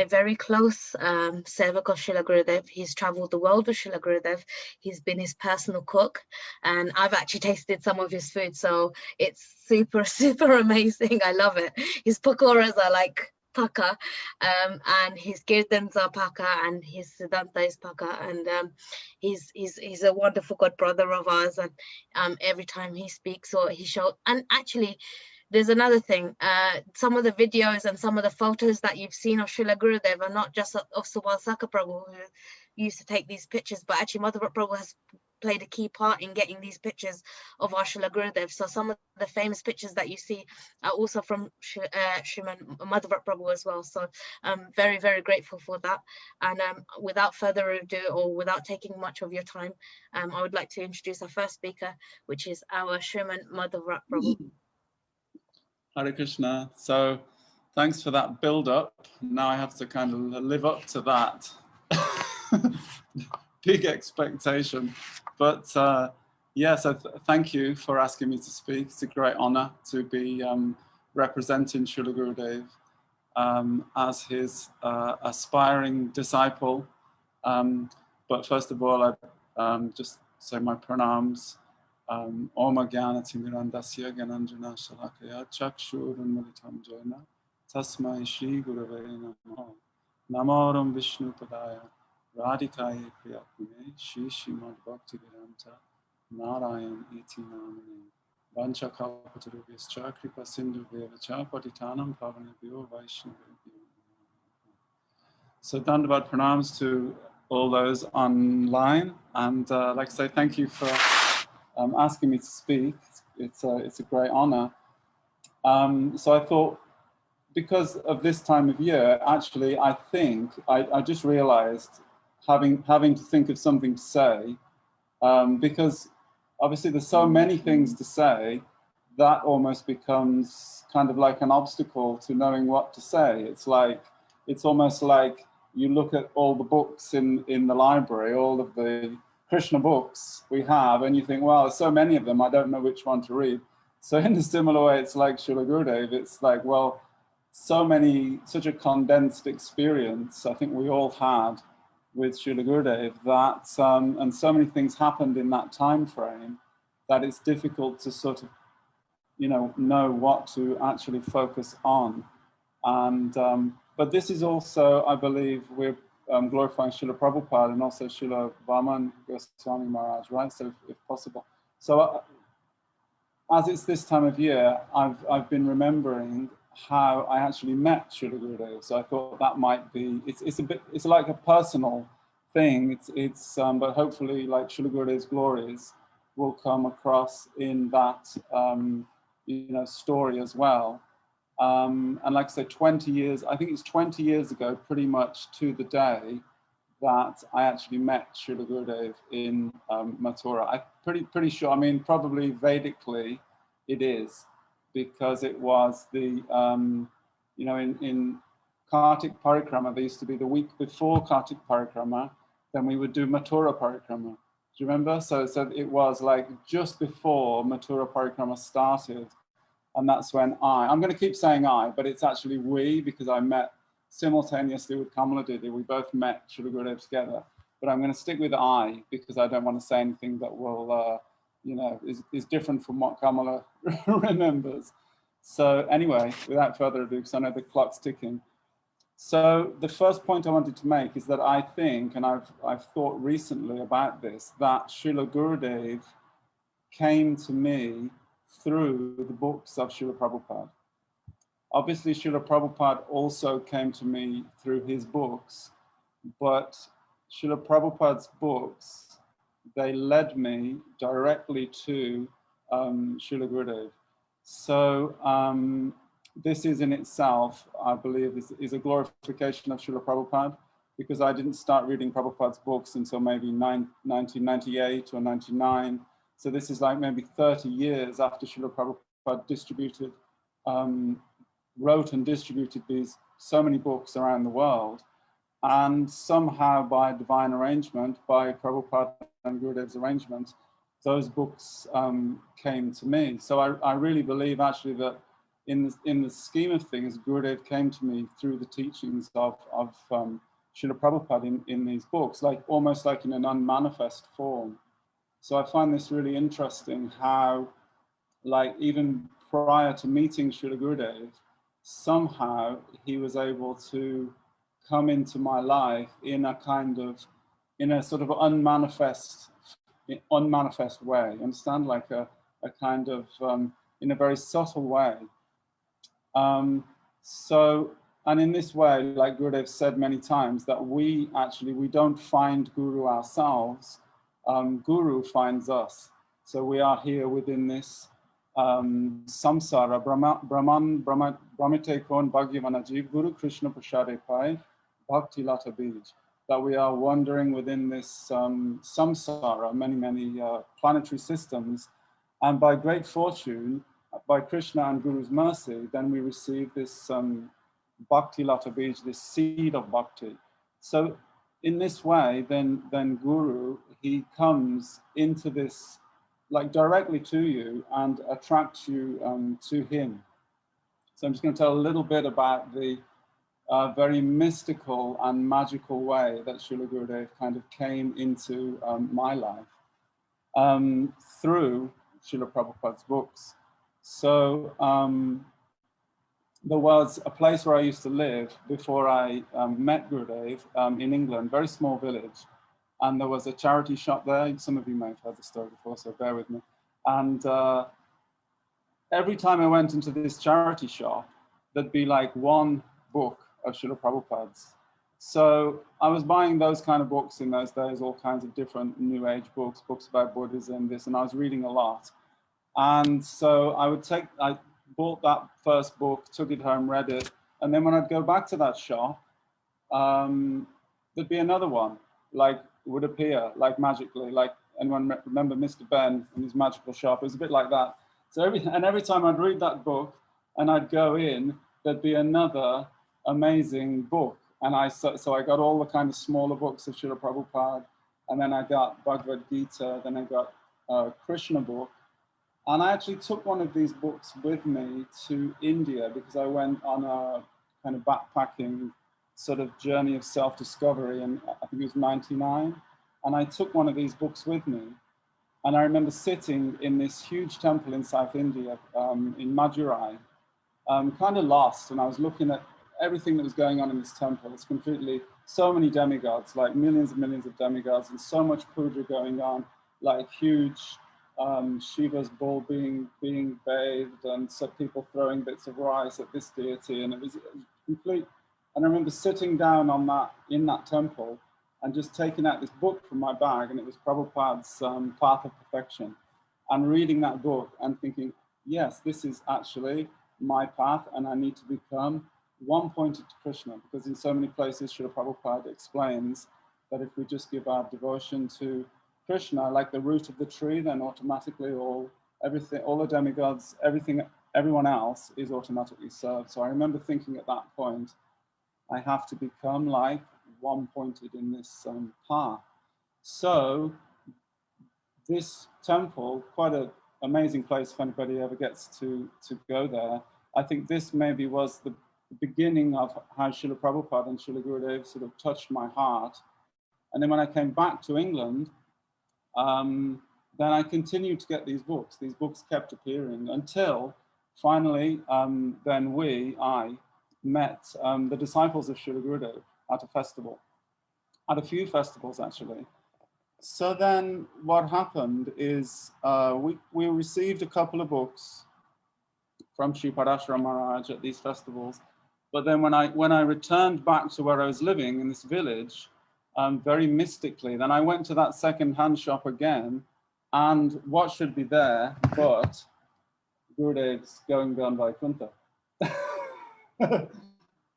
a very close sevak of Srila Gurudev. He's traveled the world with Srila Gurudev. He's been his personal cook, and I've actually tasted some of his food, so it's super, super amazing. I love it. His pakoras are like paka, and his kirtans are paka, and his siddhanta is paka, and he's a wonderful god brother of ours, and every time he speaks or he shows, and actually there's another thing, some of the videos and some of the photos that you've seen of Srila Gurudev are not just of Subal Saka Prabhu, who used to take these pictures, but actually Madhuvrata Prabhu has played a key part in getting these pictures of our Srila Gurudev. So some of the famous pictures that you see are also from Sriman Madhuvrata Prabhu as well. So I'm very, very grateful for that. And without further ado, or without taking much of your time, I would like to introduce our first speaker, which is our Sriman Madhuvrata Prabhu. Hare Krishna. So thanks for that build up. Now I have to kind of live up to that big expectation. But yeah, so thank you for asking me to speak. It's a great honor to be representing Srila Gurudev as his aspiring disciple. But first of all, I just say my pranams. Om Jnana Timirandasya Gyananjana Shalakaya Chakshurunmilitam Jayana Tasmai Shri Gurave Namo Namoram Vishnu Padaya Radhikaya Priyatmane Shri Srimad Bhakti-Vedanta Narayan Iti Namane Vancha Kalpatarubhyascha Kripa Sindhu Devacha Patitanam Pavanebhyo Vaishnavebhyo. So Dandavat pranams to all those online, and I'd like to say thank you for asking me to speak. It's a great honor. So I thought, because of this time of year, actually, I think I just realized having to think of something to say, because obviously there's so many things to say that almost becomes kind of like an obstacle to knowing what to say. It's almost like you look at all the books in the library, all of the Krishna books we have, and you think, wow, there's so many of them, I don't know which one to read. So in a similar way, it's like Srila Gurudev, it's like, well, such a condensed experience I think we all had with Srila Gurudev, that, and so many things happened in that time frame that it's difficult to sort of, know what to actually focus on. And, but this is also, I believe, we're glorifying Srila Prabhupada and also Srila Vaman Gosvami Maharaj, right? So if possible. So as it's this time of year, I've been remembering how I actually met Srila Gurudev. So I thought that might be, it's like a personal thing. But hopefully, like Srila Gurudev's glories will come across in that, story as well. And like I said, 20 years, I think it's 20 years ago, pretty much to the day, that I actually met Srila Gurudev in Mathura. I'm pretty sure, I mean, probably Vedically it is, because it was the, in Kartik Parikrama, there used to be the week before Kartik Parikrama, then we would do Mathura Parikrama. Do you remember? So it was like just before Mathura Parikrama started. And that's when I'm going to keep saying I, but it's actually we, because I met simultaneously with Kamala Didi. We both met Srila Gurudev together. But I'm going to stick with I, because I don't want to say anything that will, is different from what Kamala remembers. So anyway, without further ado, because I know the clock's ticking. So the first point I wanted to make is that I think, and I've thought recently about this, that Srila Gurudev came to me through the books of Srila Prabhupada. Obviously, Srila Prabhupada also came to me through his books, but Srila Prabhupada's books, they led me directly to Srila Gurudev. So this is in itself, I believe, is a glorification of Srila Prabhupada, because I didn't start reading Prabhupada's books until maybe 1998 or 99. So this is like maybe 30 years after Srila Prabhupada wrote and distributed so many books around the world. And somehow by divine arrangement, by Prabhupada and Gurudev's arrangement, those books came to me. So I really believe actually that in the scheme of things, Gurudev came to me through the teachings of Srila Prabhupada in these books, like almost like in an unmanifest form. So I find this really interesting how, like, even prior to meeting Srila Gurudev, somehow he was able to come into my life in a sort of unmanifest way. Understand, like a kind of in a very subtle way. And in this way, like Gurudev said many times, that we don't find Guru ourselves. Guru finds us. So we are here within this samsara, Brahmite kon Bhagavanajiv, Guru Krishna Prashade Pai, Bhakti Lata Bij. That we are wandering within this samsara, many planetary systems, and by great fortune, by Krishna and Guru's mercy, then we receive this Bhakti Lata Bij, this seed of bhakti. So in this way, then Guru, he comes into this, like directly to you and attracts you to him. So I'm just going to tell a little bit about the very mystical and magical way that Srila Gurudev kind of came into my life through Srila Prabhupada's books. So there was a place where I used to live before I met Gurudev in England, very small village. And there was a charity shop there. Some of you may have heard the story before, so bear with me. And every time I went into this charity shop, there'd be like one book of Srila Prabhupada's. So I was buying those kind of books in those days, all kinds of different New Age books about Buddhism, this, and I was reading a lot. And so I bought that first book, took it home, read it, and then when I'd go back to that shop, there'd be another one, like would appear, like magically, like anyone remember Mr. Ben and his magical shop? It was a bit like that. So every time I'd read that book and I'd go in, there'd be another amazing book. And so I got all the kind of smaller books of Srila Prabhupada, and then I got Bhagavad-gita, then I got Krishna book. And I actually took one of these books with me to India because I went on a kind of backpacking sort of journey of self-discovery, and I think it was 99. And I took one of these books with me. And I remember sitting in this huge temple in South India, in Madurai, kind of lost. And I was looking at everything that was going on in this temple. It's completely, so many demigods, like millions and millions of demigods, and so much puja going on, like huge Shiva's bull being bathed, and so people throwing bits of rice at this deity, and it was complete. And I remember sitting down in that temple and just taking out this book from my bag, and it was Prabhupada's Path of Perfection, and reading that book and thinking, yes, this is actually my path, and I need to become one-pointed to Krishna, because in so many places Srila Prabhupada explains that if we just give our devotion to Krishna, like the root of the tree, then automatically all the demigods, everyone else is automatically served. So I remember thinking at that point, I have to become like one-pointed in this path. So this temple, quite an amazing place if anybody ever gets to go there. I think this maybe was the beginning of how Srila Prabhupada and Srila Gurudev sort of touched my heart. And then when I came back to England, then I continued to get these books. These books kept appearing until finally, then I met the disciples of Srila Gurudev at a festival, at a few festivals actually. So then what happened is we received a couple of books from Sripad Maharaja at these festivals. But then when I returned back to where I was living in this village, very mystically, then I went to that second-hand shop again, and what should be there but Gurudev's Going Beyond Vaikuntha.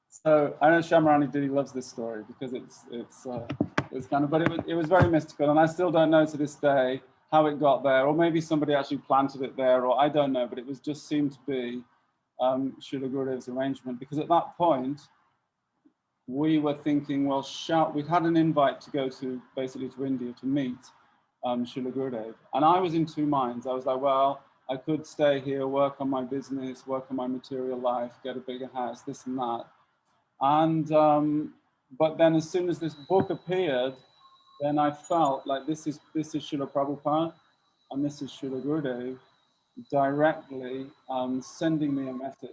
So I know Shamarani Didi loves this story because it's kind of, but it was very mystical, and I still don't know to this day how it got there, or maybe somebody actually planted it there, or I don't know, but it was just seemed to be Srila Gurudev's arrangement, because at that point we were thinking, well, we'd had an invite to go basically to India to meet Srila Gurudev, and I was in two minds. I was like, well, I could stay here, work on my business, work on my material life, get a bigger house, this and that. And but then as soon as this book appeared, then I felt like this is Srila Prabhupada and this is Srila Gurudev directly sending me a message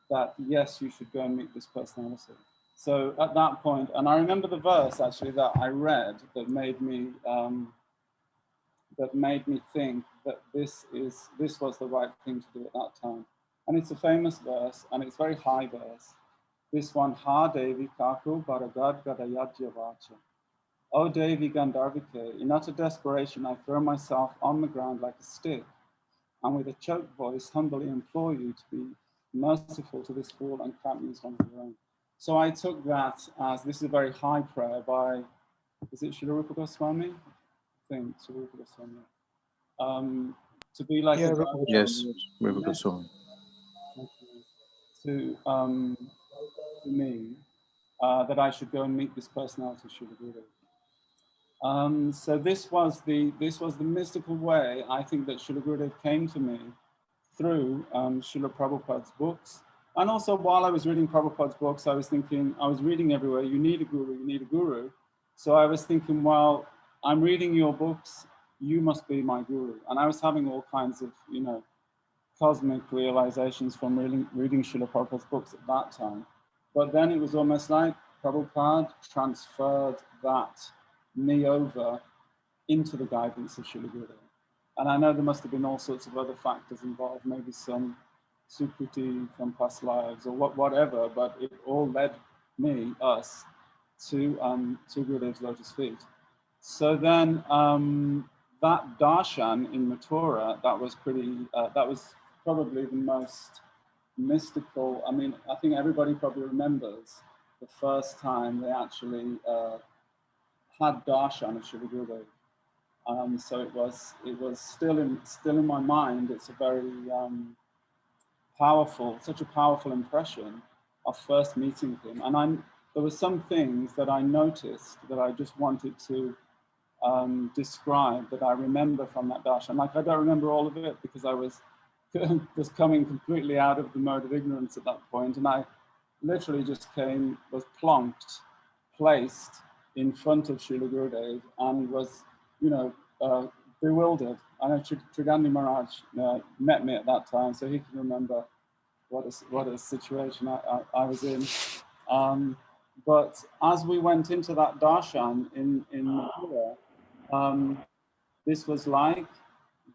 that yes, you should go and meet this personality. So at that point, and I remember the verse actually that I read that made me think that this was the right thing to do at that time. And it's a famous verse, and it's a very high verse. This one, Ha Devi Kaku Baragad Gadayadya Vacha. O Devi Gandharvike, in utter desperation I throw myself on the ground like a stick, and with a choked voice humbly implore you to be merciful to this fool and clap me as one of your own. So I took that as, this is a very high prayer by, is it Srila Rupa Goswami? I think, Srila Rupa Goswami. To be like a guardian. Yes, Rupa Goswami. To me, that I should go and meet this personality, Srila Gurudev. So this was the mystical way I think that Srila Gurudev came to me through Srila Prabhupada's books. And also while I was reading Prabhupada's books, I was thinking, I was reading everywhere, you need a guru, you need a guru. So I was thinking, well, I'm reading your books, you must be my guru. And I was having all kinds of, cosmic realizations from reading Srila Prabhupada's books at that time. But then it was almost like Prabhupada transferred that me over into the guidance of Srila Gurudev. And I know there must have been all sorts of other factors involved, maybe some sukruti from past lives or whatever, but it all led us to Gurudev's lotus feet. So then that darshan in Mathura, that was probably the most mystical. I mean, I think everybody probably remembers the first time they actually had darshan of Srila Gurudev. So it was still in my mind. It's a very such a powerful impression of first meeting him. And there were some things that I noticed that I just wanted to describe that I remember from that darshan. Like I don't remember all of it because I was coming completely out of the mode of ignorance at that point, and I literally just was placed in front of Srila Gurudev and was, bewildered. I know Trigandi Maharaj met me at that time, so he can remember what a situation I was in. But as we went into that darshan in Mathura, this was like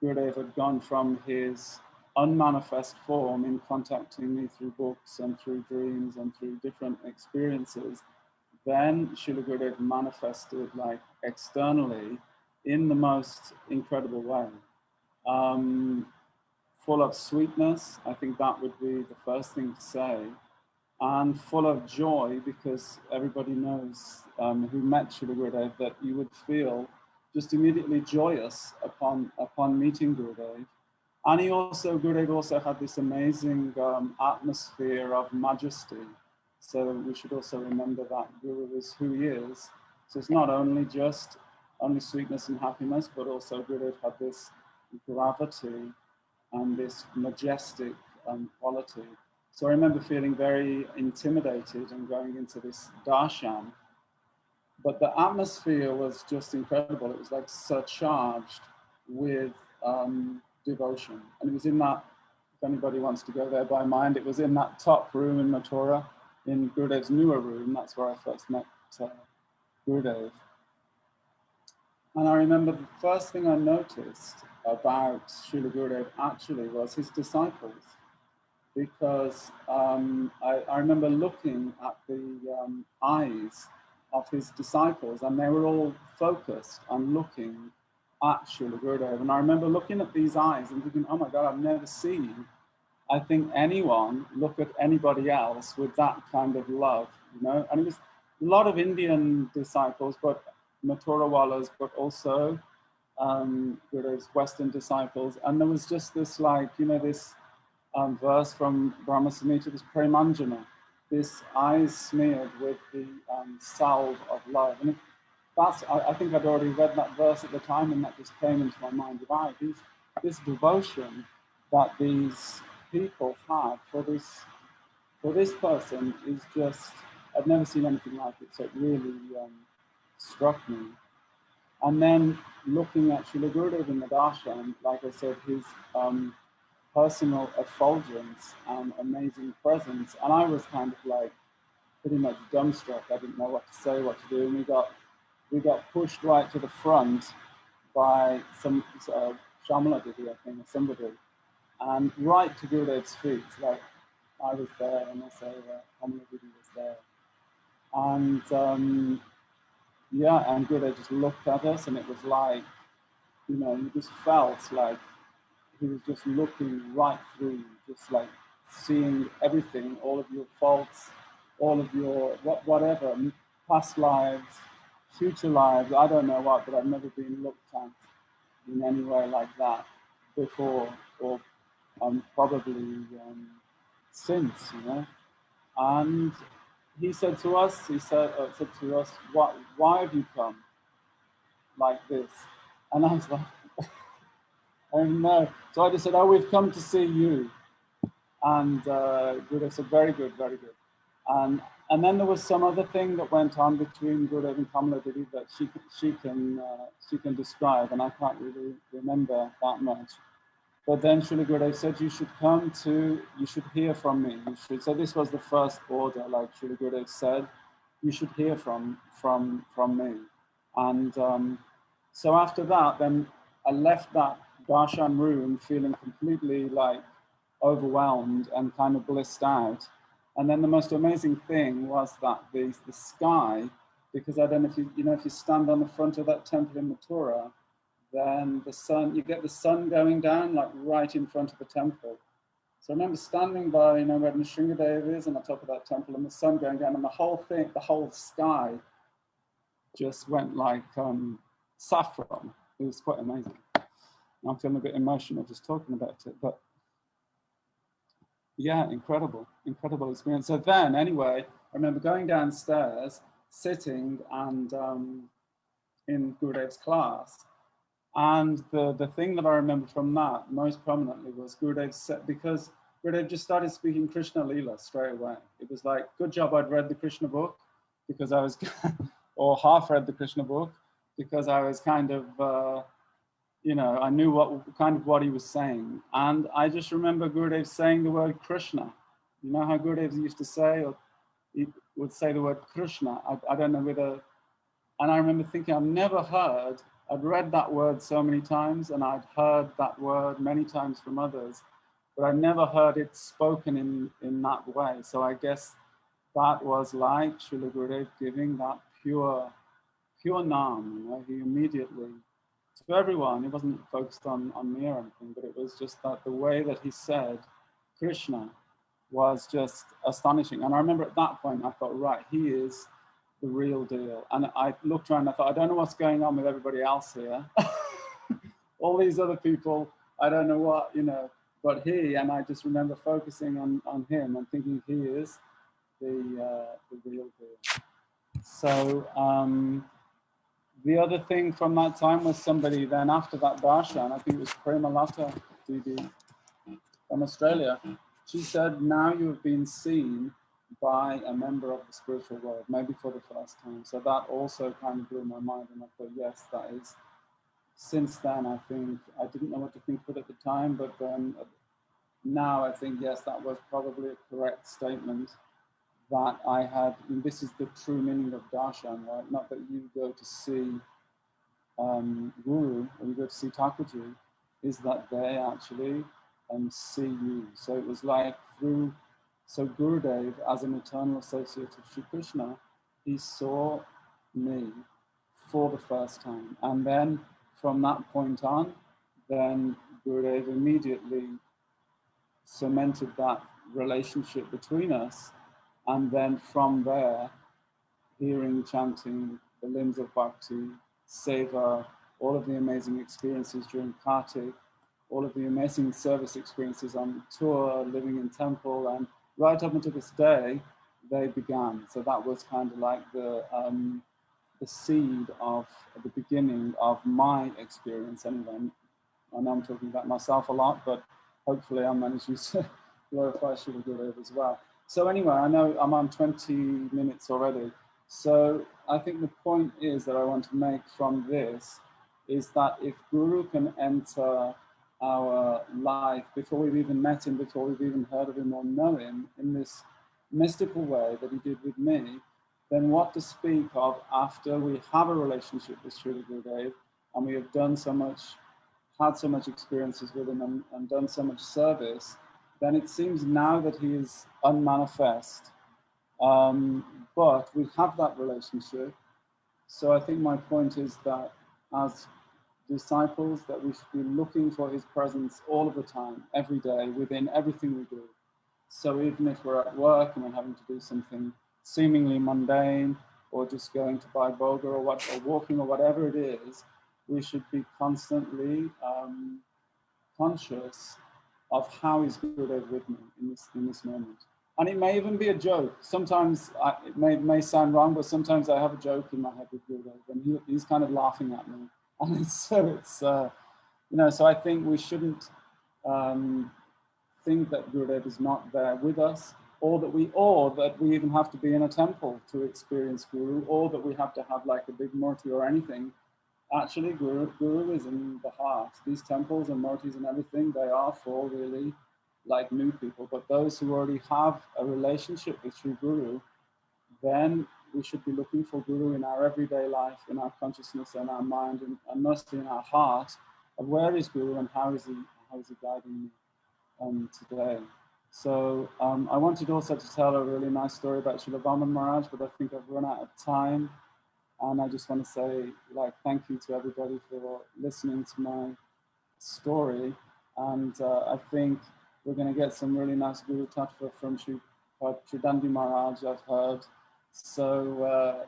Gurudev had gone from his unmanifest form in contacting me through books and through dreams and through different experiences. Then Srila Gurudev manifested like externally in the most incredible way. Full of sweetness, I think that would be the first thing to say, and full of joy, because everybody knows who met Srila Gurudev that you would feel just immediately joyous upon meeting Gurudev. And Gurudev also had this amazing atmosphere of majesty. So we should also remember that Guru is who he is. So it's not only sweetness and happiness, but also Gurudev had this gravity and this majestic quality. So I remember feeling very intimidated and going into this darshan. But the atmosphere was just incredible. It was like surcharged with devotion. And it was in that, if anybody wants to go there by mind, it was in that top room in Mathura, in Gurudev's newer room. That's where I first met Gurudev. And I remember the first thing I noticed about Srila Gurudev actually was his disciples. Because I remember looking at the eyes of his disciples, and they were all focused on looking at Srila Gurudev. And I remember looking at these eyes and thinking, oh my God, I've never seen, I think, anyone look at anybody else with that kind of love, And it was a lot of Indian disciples, but Mathurawalas, but also Gurudev's Western disciples. And there was just this this verse from Brahma Samhita, this Premanjana, this eyes smeared with the salve of love. And I think I'd already read that verse at the time, and that just came into my mind. Wow, this devotion that these people had for this person is just, I've never seen anything like it. So it really struck me. And then looking at Srila Gurudev in the darshan, like I said, his personal effulgence and amazing presence. And I was kind of like pretty much dumbstruck. I didn't know what to say, what to do. And we got pushed right to the front by some Shamala Didi, I think, or somebody, and right to Gurudev's feet. Like I was there, and also Shamala Didi was there. And yeah, and Gurudev just looked at us, and it was like, you know, you just felt like he was just looking right through you, just like seeing everything, all of your faults, all of your whatever, past lives, future lives, I don't know what, but I've never been looked at in any way like that before, or probably since, you know. And he said to us, why have you come like this? And I was like, I don't know. So I just said, oh, we've come to see you. And Gurudev said, very good, very good. And then there was some other thing that went on between Gurudev and Kamala Didi that she can describe, and I can't really remember that much. But then Srila Gurudev said, you should hear from me. So this was the first order, like Srila Gurudev said, you should hear from me. And so after that, then I left that darshan room feeling completely like overwhelmed and kind of blissed out. And then the most amazing thing was that the sky, because I don't know if if you stand on the front of that temple in Mathura, then the sun, you get the sun going down like right in front of the temple. So I remember standing by, where Nrsingadev is, on the top of that temple, and the sun going down, and the whole sky just went like saffron. It was quite amazing. I'm feeling a bit emotional just talking about it, but yeah, incredible experience. So then, anyway, I remember going downstairs, sitting and in Gurudev's class, and the thing that I remember from that most prominently was Gurudev said, because Gurudev just started speaking Krishna Lila straight away. It was like, good job I'd read the Krishna book, because I was, or half read the Krishna book, because I was kind of, I knew what he was saying. And I just remember Gurudev saying the word Krishna. You know how Gurudev used to say, or he would say the word Krishna. I don't know whether, and I remember thinking, I'd read that word so many times, and I'd heard that word many times from others, but I'd never heard it spoken in that way. So I guess that was like Srila Gurudev giving that pure Naam. He immediately, to everyone, it wasn't focused on me or anything, but it was just that the way that he said Krishna was just astonishing. And I remember at that point, I thought, right, he is the real deal. And I looked around and I thought, I don't know what's going on with everybody else here. All these other people, I don't know what, but he, and I just remember focusing on him and thinking he is the real deal. So the other thing from that time was somebody then after that darshan, I think it was Premalata Didi from Australia, she said, now you have been seen by a member of the spiritual world, maybe for the first time. So that also kind of blew my mind, and I thought, yes, that is, since then, I think, I didn't know what to think of it at the time, but then now I think, yes, that was probably a correct statement that I had, and this is the true meaning of darshan, right? Not that you go to see Guru, or you go to see Thakurji, is that they actually see you. So it was like so Gurudev, as an eternal associate of Sri Krishna, he saw me for the first time. And then from that point on, then Gurudev immediately cemented that relationship between us. And then from there, hearing, chanting the limbs of bhakti, seva, all of the amazing experiences during Kartik, all of the amazing service experiences on tour, living in temple, and right up until this day, they began. So that was kind of like the seed of the beginning of my experience anyway. I know I'm talking about myself a lot, but hopefully I'm managing to glorify Srila Gurudeva as well. So anyway, I know I'm on 20 minutes already. So I think the point is that I want to make from this is that if Guru can enter our life before we've even met him, before we've even heard of him or know him in this mystical way that he did with me, then what to speak of after we have a relationship with Srila Gurudev and we have done so much, had so much experiences with him and done so much service, then it seems now that he is unmanifest. But we have that relationship. So I think my point is that as disciples, that we should be looking for his presence all of the time, every day, within everything we do. So even if we're at work and we're having to do something seemingly mundane, or just going to buy boga or walking or whatever it is, we should be constantly conscious of how is Gurudev with me in this moment. And it may even be a joke. Sometimes it may sound wrong, but sometimes I have a joke in my head with Gurudev, and he's kind of laughing at me. And so I think we shouldn't think that Gurudev is not there with us, or that we even have to be in a temple to experience Guru, or that we have to have like a big murti or anything. Actually, Guru is in the heart. These temples and murtis and everything, they are for really like new people. But those who already have a relationship with Sri Guru, then we should be looking for Guru in our everyday life, in our consciousness and our mind, and mostly in our heart, of where is Guru and how is he guiding me today. So I wanted also to tell a really nice story about Srila Vaman Maharaj, but I think I've run out of time. And I just want to say, like, thank you to everybody for listening to my story. And I think we're going to get some really nice Guru Tattva from Sridandi Maharaj, I've heard. So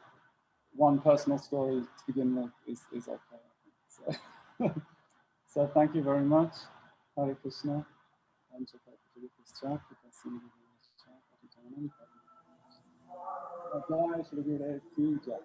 one personal story to begin with is okay, I think. So, so thank you very much. Hare Krishna. Jai Shri Gurudev Ki Jai.